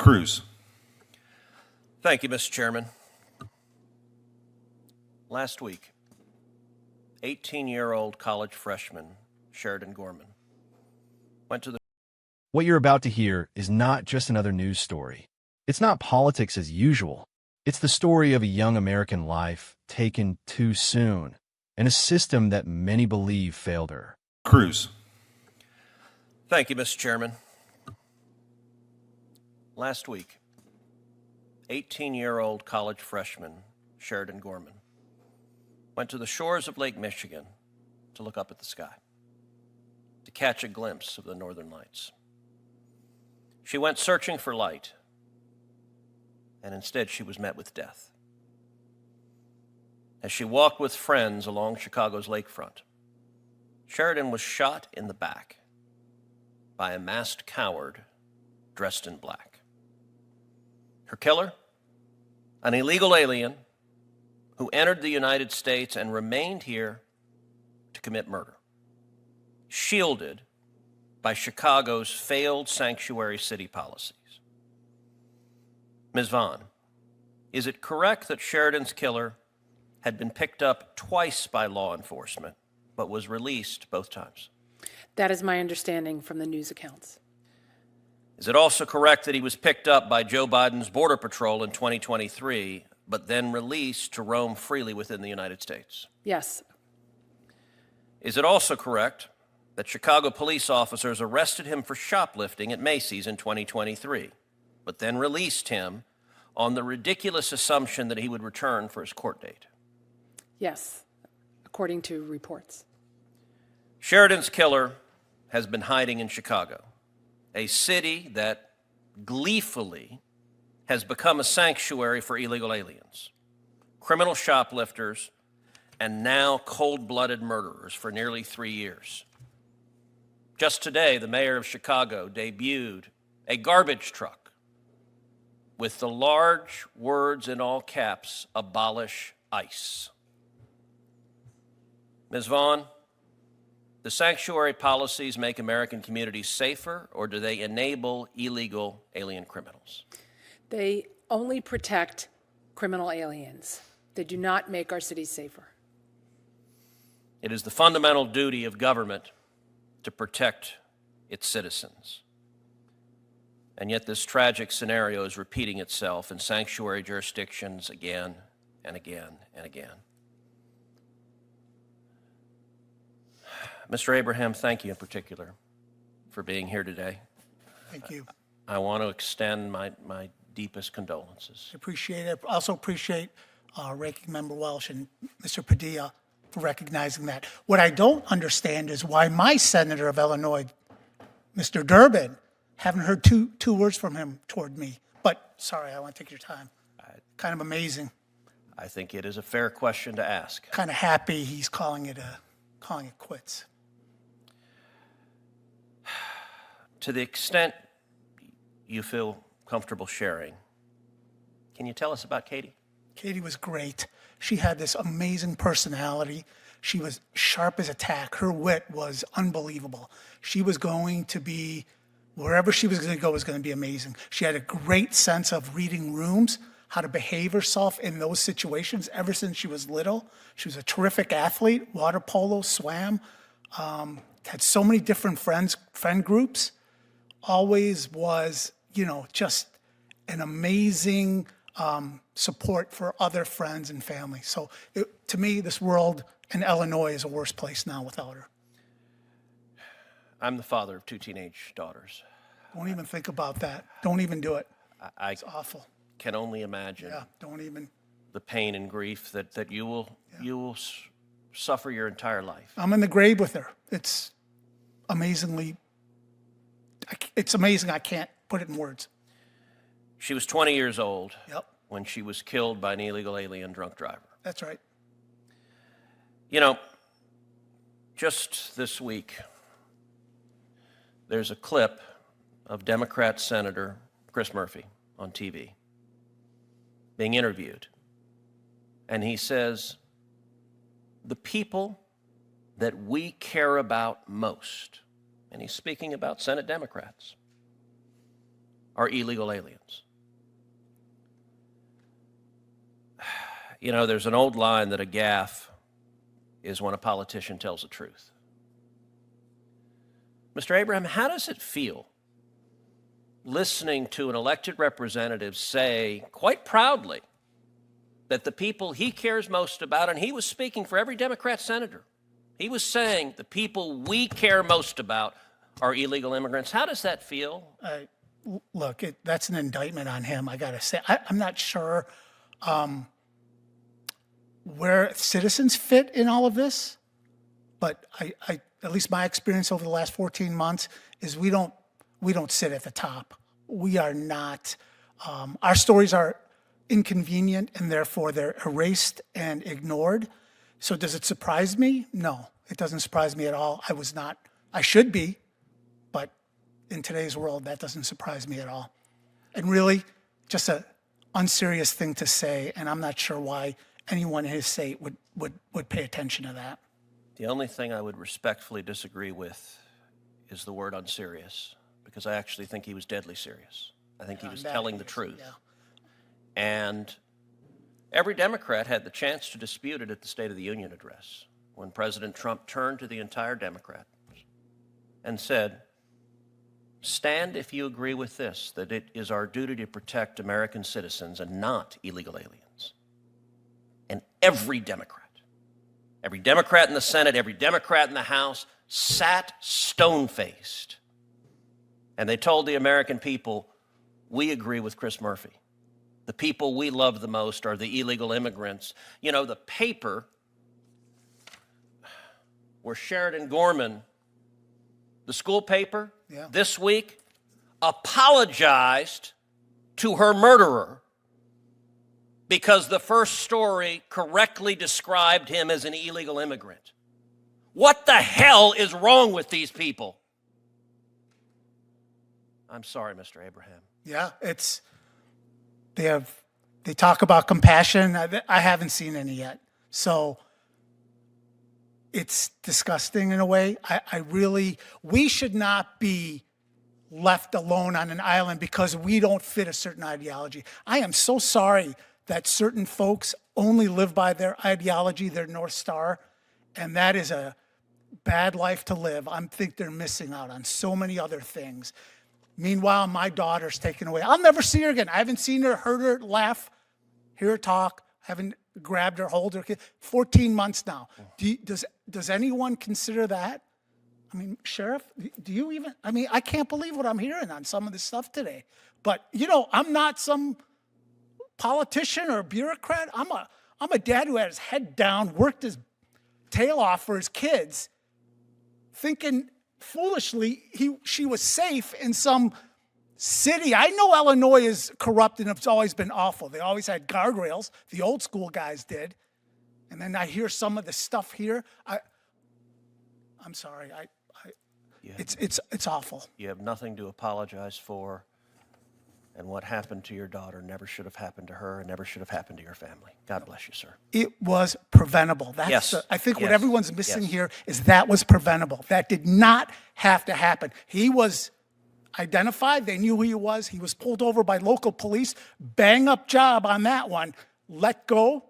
Cruz. Thank you, Mr. Chairman. Last week, 18-year-old college freshman Sheridan Gorman went to the... What you're about to hear is not just another news story. It's not politics as usual. It's the story of a young American life taken too soon, and a system that many believe failed her. Cruz. Thank you, Mr. Chairman. Last week, 18-year-old college freshman Sheridan Gorman went to the shores of Lake Michigan to look up at the sky, to catch a glimpse of the northern lights. She went searching for light, and instead she was met with death. As she walked with friends along Chicago's lakefront, Sheridan was shot in the back by a masked coward dressed in black. Her killer, an illegal alien who entered the United States and remained here to commit murder, shielded by Chicago's failed sanctuary city policies. Ms. Vaughn, is it correct that Sheridan's killer had been picked up twice by law enforcement, but was released both times? That is my understanding from the news accounts. Is it also correct that he was picked up by Joe Biden's Border Patrol in 2023, but then released to roam freely within the United States? Yes. Is it also correct that Chicago police officers arrested him for shoplifting at Macy's in 2023, but then released him on the ridiculous assumption that he would return for his court date? Yes, according to reports. Sheridan's killer has been hiding in Chicago, a city that gleefully has become a sanctuary for illegal aliens, criminal shoplifters, and now cold-blooded murderers for nearly 3 years. Just today, the mayor of Chicago debuted a garbage truck with the large words in all caps, "Abolish ICE." Ms. Vaughn, do sanctuary policies make American communities safer, or do they enable illegal alien criminals? They only protect criminal aliens. They do not make our cities safer. It is the fundamental duty of government to protect its citizens. And yet this tragic scenario is repeating itself in sanctuary jurisdictions again and again and again. Mr. Abraham, thank you in particular for being here today. Thank you. I want to extend my deepest condolences. I appreciate it. I also appreciate Ranking Member Welsh and Mr. Padilla for recognizing that. What I don't understand is why my senator of Illinois, Mr. Durbin, haven't heard two words from him toward me. But sorry, I want to take your time. Kind of amazing. I think it is a fair question to ask. Kind of happy he's calling it quits. To the extent you feel comfortable sharing, can you tell us about Katie? Katie was great. She had this amazing personality. She was sharp as a tack. Her wit was unbelievable. She was going to be, wherever she was going to go was going to be amazing. She had a great sense of reading rooms, how to behave herself in those situations ever since she was little. She was a terrific athlete, water polo, swam, had so many different friend groups, always was, just an amazing support for other friends and family. So to me, this world in Illinois is a worse place now without her. I'm the father of 2 teenage daughters. Don't even think about that. Don't even do it. It's awful. Can only imagine don't even. the pain and grief that you will suffer your entire life. I'm in the grave with her. It's amazing. I can't put it in words. She was 20 years old Yep, when she was killed by an illegal alien drunk driver. that's right. Just this week, there's a clip of Democrat Senator Chris Murphy on TV being interviewed. And he says, the people that we care about most, and he's speaking about Senate Democrats, are illegal aliens. You know, there's an old line that a gaffe is when a politician tells the truth. Mr. Abraham, how does it feel listening to an elected representative say quite proudly that the people he cares most about, and he was speaking for every Democrat senator, he was saying the people we care most about are illegal immigrants. How does that feel? Look, that's an indictment on him, I got to say. I'm not sure where citizens fit in all of this, but I at least my experience over the last 14 months is we don't sit at the top. We are not. Our stories are inconvenient, and therefore they're erased and ignored. So does it surprise me? No, it doesn't surprise me at all. I should be, but in today's world, that doesn't surprise me at all. And really, just an unserious thing to say, and I'm not sure why anyone in his state would pay attention to that. The only thing I would respectfully disagree with is the word unserious, because I actually think he was deadly serious. I think he was telling the truth. Yeah. And every Democrat had the chance to dispute it at the State of the Union address when President Trump turned to the entire Democrat and said, stand if you agree with this, that it is our duty to protect American citizens and not illegal aliens. And every Democrat in the Senate, every Democrat in the House sat stone-faced. And they told the American people, we agree with Chris Murphy. The people we love the most are the illegal immigrants. You know, the paper where Sheridan Gorman, the school paper, this week, apologized to her murderer because the first story correctly described him as an illegal immigrant. What the hell is wrong with these people? I'm sorry, Mr. Abraham. Yeah, they talk about compassion. I haven't seen any yet. So it's disgusting in a way. We should not be left alone on an island because we don't fit a certain ideology. I am so sorry that certain folks only live by their ideology, their North Star, and that is a bad life to live. I think they're missing out on so many other things. Meanwhile, my daughter's taken away. I'll never see her again. I haven't seen her, heard her laugh, hear her talk, haven't grabbed her, hold her kid. 14 months now. Does anyone consider that? I mean, Sheriff, do you even? I mean, I can't believe what I'm hearing on some of this stuff today. But, you know, I'm not some politician or bureaucrat. I'm a dad who had his head down, worked his tail off for his kids, thinking foolishly she was safe in some city. I know Illinois is corrupt and it's always been awful. They always had guardrails. The old school guys did. And then I hear some of the stuff here. I'm sorry. It's awful. You have nothing to apologize for. And what happened to your daughter never should have happened to her and never should have happened to your family. God bless you, sir. It was preventable. I think what everyone's missing here is that was preventable. That did not have to happen. He was identified. They knew who he was. He was pulled over by local police. Bang up job on that one. Let go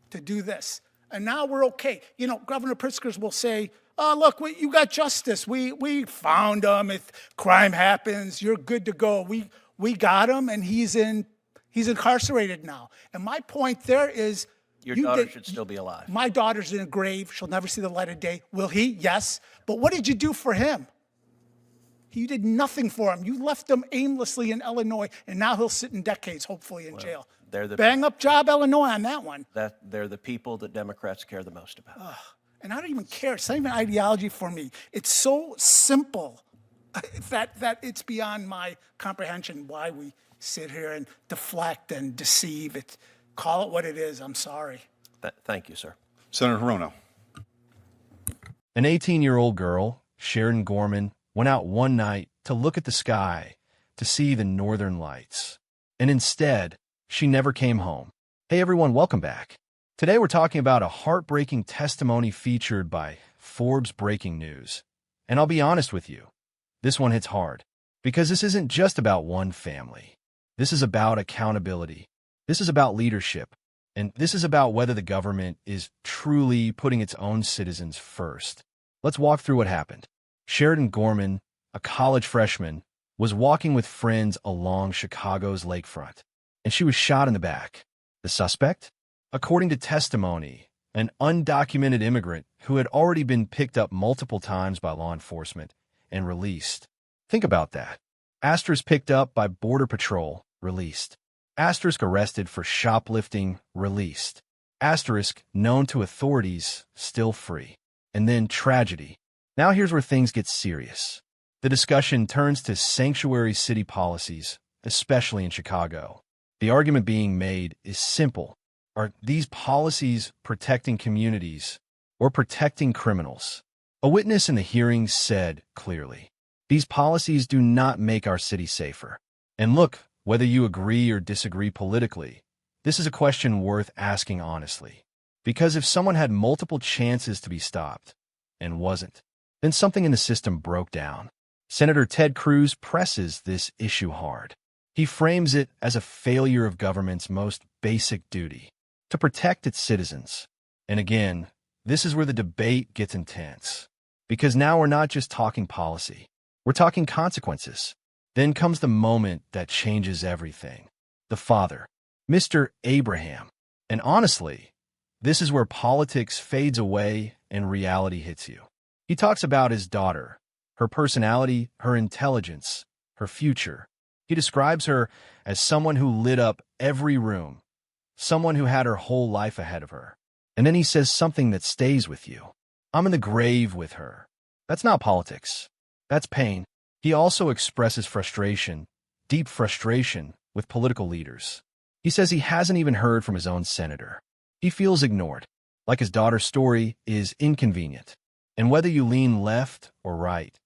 to do this. And now we're okay. You know, Governor Pritzker will say, oh, look, you got justice. We found him. If crime happens, you're good to go. We got him, and he's incarcerated now. And my point there is, your daughter should still be alive. My daughter's in a grave. She'll never see the light of day. Will he? Yes. But what did you do for him? You did nothing for him. You left him aimlessly in Illinois, and now he'll sit in decades, hopefully, in jail. Bang up job, Illinois, on that one. They're the people that Democrats care the most about. And I don't even care. It's not even ideology for me. It's so simple that it's beyond my comprehension why we sit here and deflect and deceive. Call it what it is. I'm sorry. Thank you, sir. Senator Hirono. An 18-year-old girl, Sheridan Gorman, went out one night to look at the sky to see the northern lights. And instead, she never came home. Hey everyone, welcome back. Today we're talking about a heartbreaking testimony featured by Forbes Breaking News. And I'll be honest with you, this one hits hard Because this isn't just about one family. This is about accountability. This is about leadership. And this is about whether the government is truly putting its own citizens first. Let's walk through what happened. Sheridan Gorman, a college freshman, was walking with friends along Chicago's lakefront, and she was shot in the back. The suspect? According to testimony, an undocumented immigrant who had already been picked up multiple times by law enforcement and released. Think about that. Asterisk picked up by Border Patrol, released. Asterisk arrested for shoplifting, released. Asterisk known to authorities, still free. And then tragedy. Now here's where things get serious. The discussion turns to sanctuary city policies, especially in Chicago. The argument being made is simple. Are these policies protecting communities or protecting criminals? A witness in the hearing said clearly, these policies do not make our city safer. And look, whether you agree or disagree politically, this is a question worth asking honestly. Because if someone had multiple chances to be stopped and wasn't, then something in the system broke down. Senator Ted Cruz presses this issue hard. He frames it as a failure of government's most basic duty, to protect its citizens. And again, this is where the debate gets intense. Because now we're not just talking policy, we're talking consequences. Then comes the moment that changes everything. The father, Mr. Abraham. And honestly, this is where politics fades away and reality hits you. He talks about his daughter, her personality, her intelligence, her future. He describes her as someone who lit up every room, someone who had her whole life ahead of her. And then he says something that stays with you. I'm in the grave with her. That's not politics. That's pain. He also expresses frustration, deep frustration, with political leaders. He says he hasn't even heard from his own senator. He feels ignored, like his daughter's story is inconvenient. And whether you lean left or right,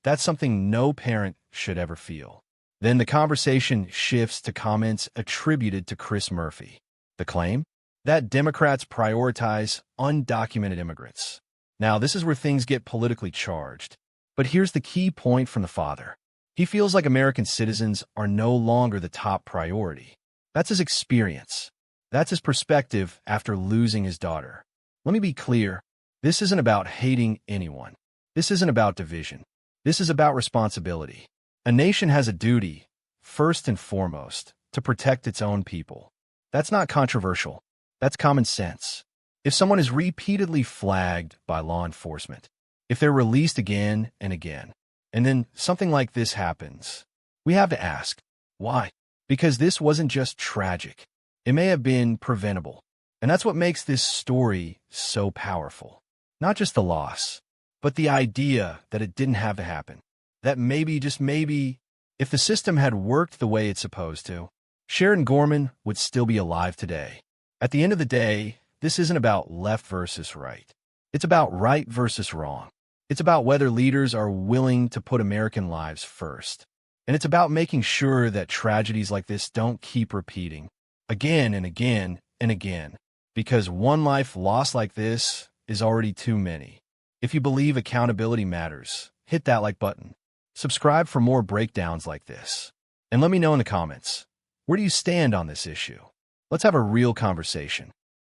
that's something no parent should ever feel. Then the conversation shifts to comments attributed to Chris Murphy. The claim? That Democrats prioritize undocumented immigrants. Now, this is where things get politically charged. But here's the key point from the father. He feels like American citizens are no longer the top priority. That's his experience. That's his perspective after losing his daughter. Let me be clear. This isn't about hating anyone. This isn't about division. This is about responsibility. A nation has a duty, first and foremost, to protect its own people. That's not controversial. That's common sense. If someone is repeatedly flagged by law enforcement, if they're released again and again, and then something like this happens, we have to ask, why? Because this wasn't just tragic. It may have been preventable. And that's what makes this story so powerful. Not just the loss, but the idea that it didn't have to happen. That maybe, just maybe, if the system had worked the way it's supposed to, Sheridan Gorman would still be alive today. At the end of the day, this isn't about left versus right. It's about right versus wrong. It's about whether leaders are willing to put American lives first. And it's about making sure that tragedies like this don't keep repeating again and again and again. Because one life lost like this is already too many. If you believe accountability matters, hit that like button. Subscribe for more breakdowns like this. And let me know in the comments, where do you stand on this issue? Let's have a real conversation.